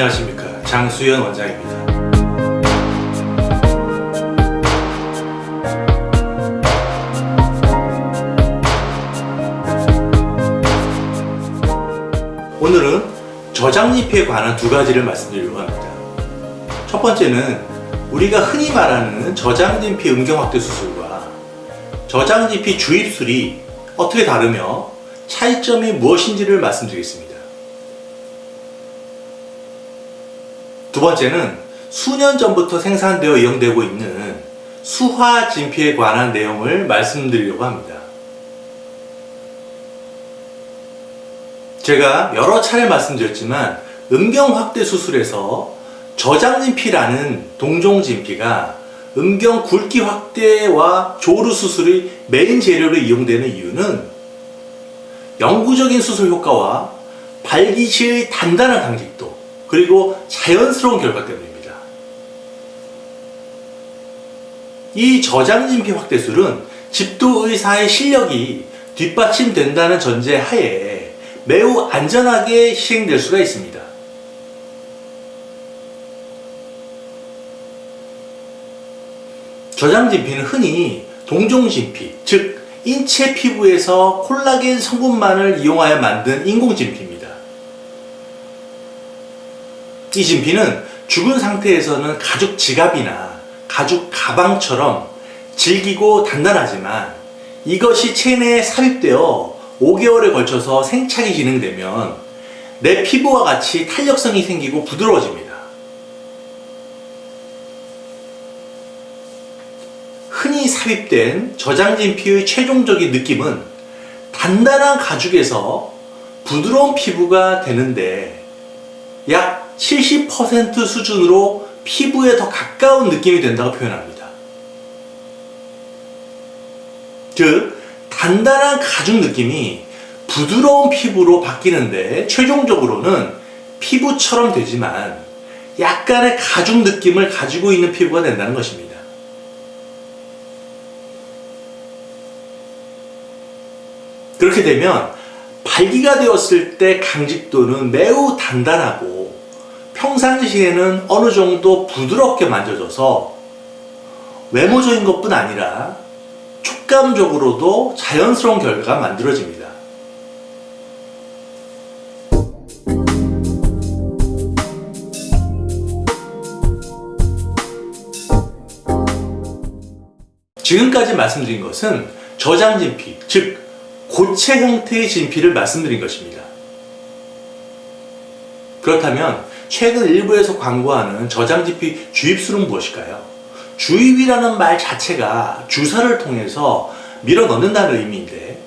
안녕하십니까, 장수현 원장입니다. 오늘은 저장리피에 관한 두 가지를 말씀드리려고 합니다. 첫 번째는 우리가 흔히 말하는 저장진피 음경확대 수술과 저장진피 주입술이 어떻게 다르며 차이점이 무엇인지를 말씀드리겠습니다. 두 번째는 수년 전부터 생산되어 이용되고 있는 수화진피에 관한 내용을 말씀드리려고 합니다. 제가 여러 차례 말씀드렸지만 음경확대 수술에서 저장진피라는 동종진피가 음경 굵기 확대와 조루 수술의 메인 재료로 이용되는 이유는 영구적인 수술 효과와 발기시의 단단한 강직도 그리고 자연스러운 결과 때문입니다. 이 저장진피 확대술은 집도의사의 실력이 뒷받침된다는 전제 하에 매우 안전하게 시행될 수가 있습니다. 저장진피는 흔히 동종진피, 즉 인체 피부에서 콜라겐 성분만을 이용하여 만든 인공진피입니다. 이 진피는 죽은 상태에서는 가죽 지갑이나 가죽 가방처럼 질기고 단단하지만 이것이 체내에 삽입되어 5개월에 걸쳐서 생착이 진행되면 내 피부와 같이 탄력성이 생기고 부드러워집니다. 흔히 삽입된 저장진피의 최종적인 느낌은 단단한 가죽에서 부드러운 피부가 되는데 약 70% 수준으로 피부에 더 가까운 느낌이 된다고 표현합니다. 즉, 단단한 가죽 느낌이 부드러운 피부로 바뀌는데 최종적으로는 피부처럼 되지만 약간의 가죽 느낌을 가지고 있는 피부가 된다는 것입니다. 그렇게 되면 발기가 되었을 때 강직도는 매우 단단하고 평상시에는 어느 정도 부드럽게 만져져서 외모적인 것뿐 아니라 촉감적으로도 자연스러운 결과가 만들어집니다. 지금까지 말씀드린 것은 저장진피, 즉 고체 형태의 진피를 말씀드린 것입니다. 그렇다면 최근 일부에서 광고하는 저장진피 주입술은 무엇일까요? 주입이라는 말 자체가 주사를 통해서 밀어 넣는다는 의미인데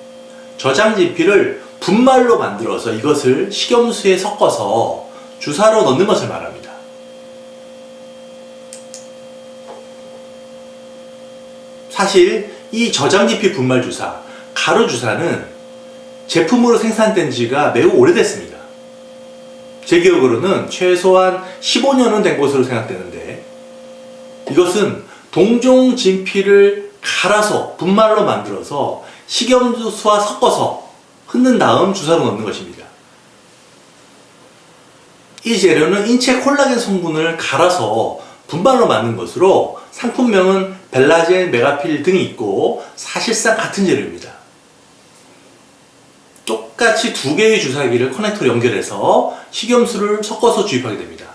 저장진피를 분말로 만들어서 이것을 식염수에 섞어서 주사로 넣는 것을 말합니다. 사실 이 저장진피 분말 주사, 가루 주사는 제품으로 생산된 지가 매우 오래됐습니다. 제 기억으로는 최소한 15년은 된 것으로 생각되는데 이것은 동종 진피를 갈아서 분말로 만들어서 식염수와 섞어서 흔든 다음 주사로 넣는 것입니다. 이 재료는 인체 콜라겐 성분을 갈아서 분말로 만든 것으로 상품명은 벨라젠, 메가필 등이 있고 사실상 같은 재료입니다. 똑같이 두 개의 주사기를 커넥터로 연결해서 식염수를 섞어서 주입하게 됩니다.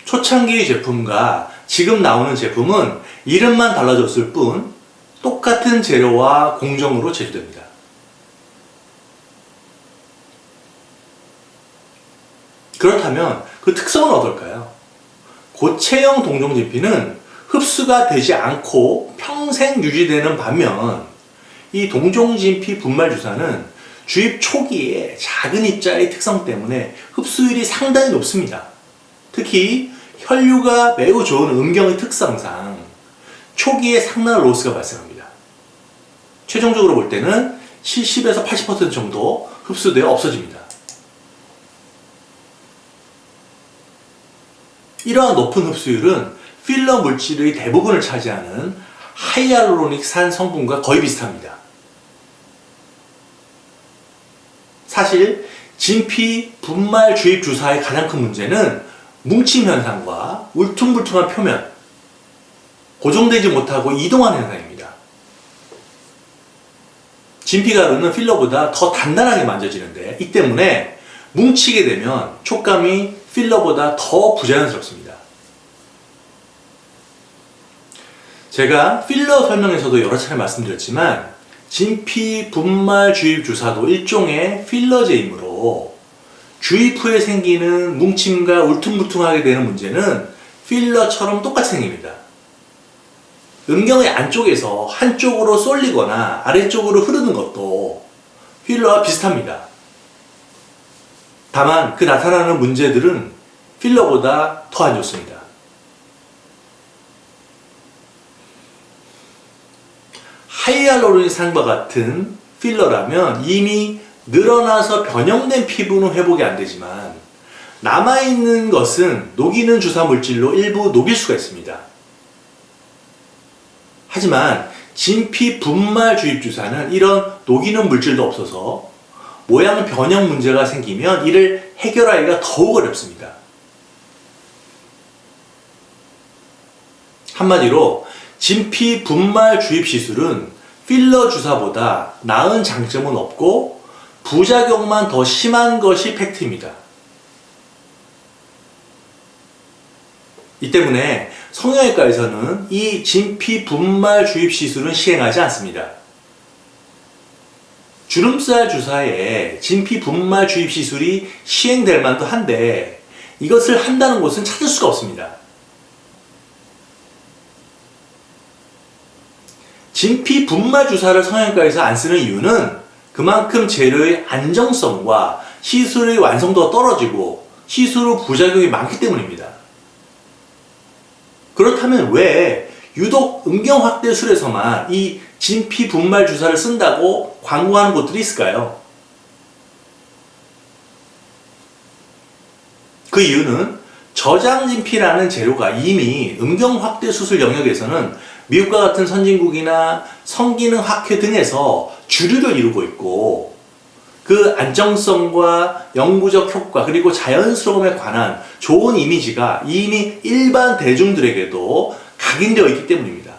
초창기의 제품과 지금 나오는 제품은 이름만 달라졌을 뿐 똑같은 재료와 공정으로 제조됩니다. 그렇다면 그 특성은 어떨까요? 고체형 동종진피는 흡수가 되지 않고 평생 유지되는 반면 이 동종진피 분말 주사는 주입 초기에 작은 입자의 특성 때문에 흡수율이 상당히 높습니다. 특히 혈류가 매우 좋은 음경의 특성상 초기에 상당한 로스가 발생합니다. 최종적으로 볼 때는 70에서 80% 정도 흡수되어 없어집니다. 이러한 높은 흡수율은 필러 물질의 대부분을 차지하는 하이알루로닉산 성분과 거의 비슷합니다. 사실 진피 분말 주입 주사의 가장 큰 문제는 뭉침 현상과 울퉁불퉁한 표면, 고정되지 못하고 이동하는 현상입니다. 진피 가루는 필러보다 더 단단하게 만져지는데 이 때문에 뭉치게 되면 촉감이 필러보다 더 부자연스럽습니다. 제가 필러 설명에서도 여러 차례 말씀드렸지만 진피 분말 주입 주사도 일종의 필러제이므로 주입 후에 생기는 뭉침과 울퉁불퉁하게 되는 문제는 필러처럼 똑같이 생깁니다. 음경의 안쪽에서 한쪽으로 쏠리거나 아래쪽으로 흐르는 것도 필러와 비슷합니다. 다만 그 나타나는 문제들은 필러보다 더 안 좋습니다. 하이알루론산과 같은 필러라면 이미 늘어나서 변형된 피부는 회복이 안 되지만 남아있는 것은 녹이는 주사 물질로 일부 녹일 수가 있습니다. 하지만 진피 분말 주입 주사는 이런 녹이는 물질도 없어서 모양 변형 문제가 생기면 이를 해결하기가 더욱 어렵습니다. 한마디로 진피 분말 주입 시술은 필러 주사보다 나은 장점은 없고 부작용만 더 심한 것이 팩트입니다. 이 때문에 성형외과에서는 이 진피 분말 주입 시술은 시행하지 않습니다. 주름살 주사에 진피 분말 주입 시술이 시행될 만도 한데 이것을 한다는 곳은 찾을 수가 없습니다. 진피 분말 주사를 성형외과에서 안 쓰는 이유는 그만큼 재료의 안정성과 시술의 완성도가 떨어지고 시술 후 부작용이 많기 때문입니다. 그렇다면 왜 유독 음경확대술에서만 이 진피 분말 주사를 쓴다고 광고하는 곳들이 있을까요? 그 이유는 저장진피라는 재료가 이미 음경확대수술 영역에서는 미국과 같은 선진국이나 성기능학회 등에서 주류를 이루고 있고 그 안정성과 영구적 효과 그리고 자연스러움에 관한 좋은 이미지가 이미 일반 대중들에게도 각인되어 있기 때문입니다.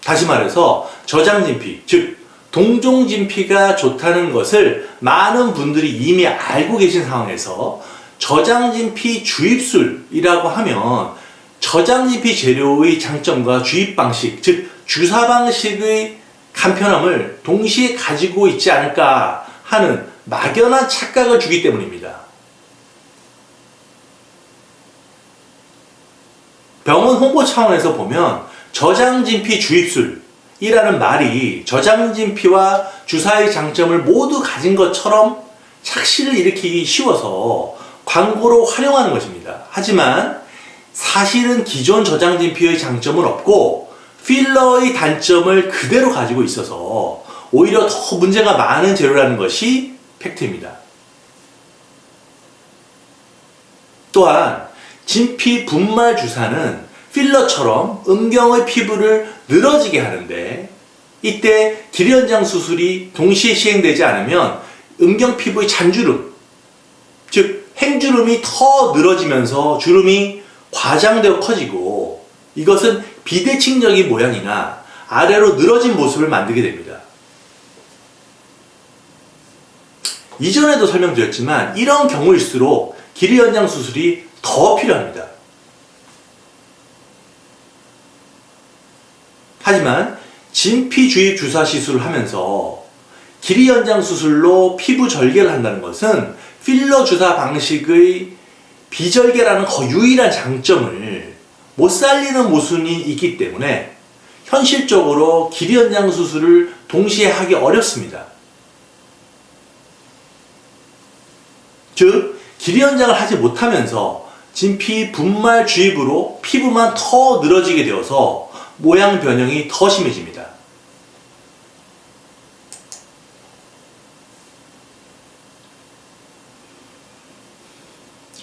다시 말해서 저장진피, 즉 동종진피가 좋다는 것을 많은 분들이 이미 알고 계신 상황에서 저장진피 주입술이라고 하면 저장진피 재료의 장점과 주입 방식, 즉 주사 방식의 간편함을 동시에 가지고 있지 않을까 하는 막연한 착각을 주기 때문입니다. 병원 홍보 차원에서 보면 저장진피 주입술이라는 말이 저장진피와 주사의 장점을 모두 가진 것처럼 착시를 일으키기 쉬워서 광고로 활용하는 것입니다. 하지만 사실은 기존 저장진피의 장점은 없고 필러의 단점을 그대로 가지고 있어서 오히려 더 문제가 많은 재료라는 것이 팩트입니다. 또한 진피 분말 주사는 필러처럼 음경의 피부를 늘어지게 하는데 이때 길이연장 수술이 동시에 시행되지 않으면 음경 피부의 잔주름, 즉 행주름이 더 늘어지면서 주름이 과장되어 커지고 이것은 비대칭적인 모양이나 아래로 늘어진 모습을 만들게 됩니다. 이전에도 설명드렸지만 이런 경우일수록 길이 연장 수술이 더 필요합니다. 하지만 진피 주입 주사 시술을 하면서 길이 연장 수술로 피부 절개를 한다는 것은 필러 주사 방식의 비절개라는 거의 유일한 장점을 못 살리는 모순이 있기 때문에 현실적으로 길이 연장 수술을 동시에 하기 어렵습니다. 즉, 길이 연장을 하지 못하면서 진피 분말 주입으로 피부만 더 늘어지게 되어서 모양 변형이 더 심해집니다.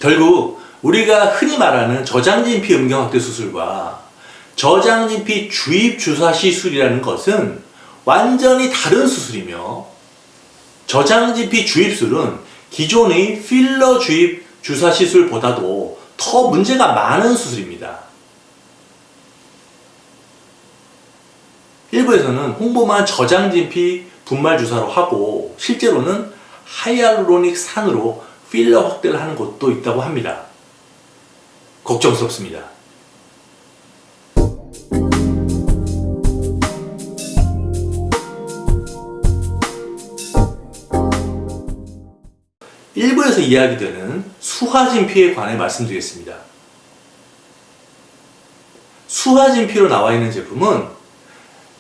결국 우리가 흔히 말하는 저장진피 음경확대 수술과 저장진피 주입 주사 시술이라는 것은 완전히 다른 수술이며 저장진피 주입술은 기존의 필러 주입 주사 시술보다도 더 문제가 많은 수술입니다. 일부에서는 홍보만 저장진피 분말 주사로 하고 실제로는 하이알루로닉 산으로 필러 확대를 하는 곳도 있다고 합니다. 걱정스럽습니다. 일부에서 이야기되는 수화진피에 관해 말씀드리겠습니다. 수화진피로 나와 있는 제품은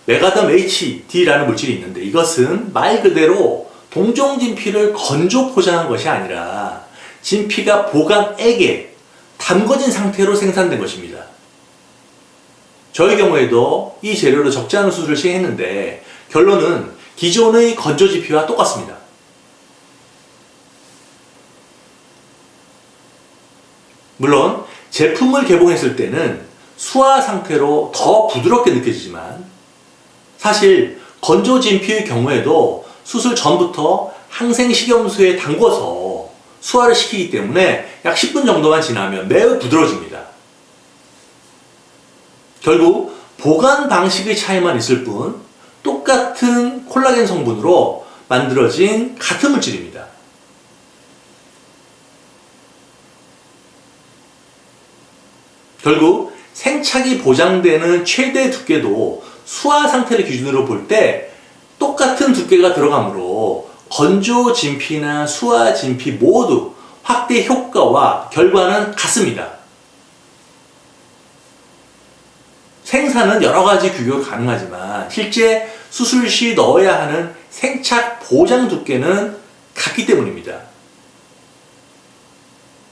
메가덤 HD라는 물질이 있는데 이것은 말 그대로 동종진피를 건조 포장한 것이 아니라 진피가 보관액에 담궈진 상태로 생산된 것입니다. 저희 경우에도 이 재료로 적지 않은 수술을 시행했는데 결론은 기존의 건조 진피와 똑같습니다. 물론 제품을 개봉했을 때는 수화 상태로 더 부드럽게 느껴지지만 사실 건조 진피의 경우에도 수술 전부터 항생식염수에 담궈서 수화를 시키기 때문에 약 10분 정도만 지나면 매우 부드러워집니다. 결국 보관 방식의 차이만 있을 뿐 똑같은 콜라겐 성분으로 만들어진 같은 물질입니다. 결국 생착이 보장되는 최대 두께도 수화 상태를 기준으로 볼 때 똑같은 두께가 들어가므로 건조 진피나 수화 진피 모두 확대 효과와 결과는 같습니다. 생산은 여러 가지 규격이 가능하지만 실제 수술 시 넣어야 하는 생착 보장 두께는 같기 때문입니다.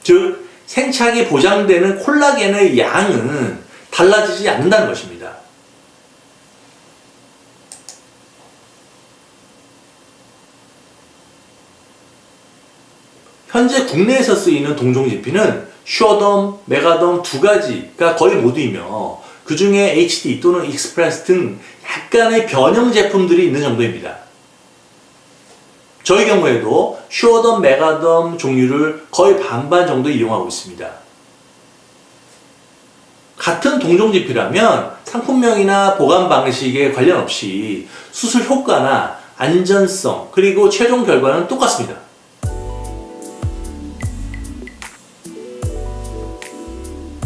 즉 생착이 보장되는 콜라겐의 양은 달라지지 않는다는 것입니다. 현재 국내에서 쓰이는 동종진피는 슈어덤, 메가덤 두 가지가 거의 모두이며 그 중에 HD 또는 익스프레스 등 약간의 변형 제품들이 있는 정도입니다. 저희 경우에도 슈어덤, 메가덤 종류를 거의 반반 정도 이용하고 있습니다. 같은 동종진피라면 상품명이나 보관 방식에 관련 없이 수술 효과나 안전성 그리고 최종 결과는 똑같습니다.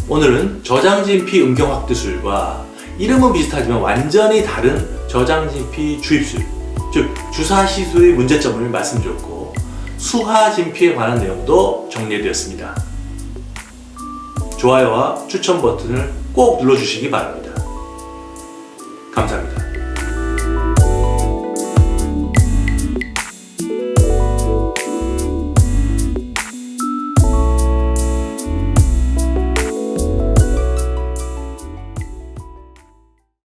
오늘은 저장진피 음경확대술과 이름은 비슷하지만 완전히 다른 저장진피 주입술, 즉 주사 시술의 문제점을 말씀드렸고 수화진피에 관한 내용도 정리되었습니다. 좋아요와 추천 버튼을 꼭 눌러주시기 바랍니다. 감사합니다.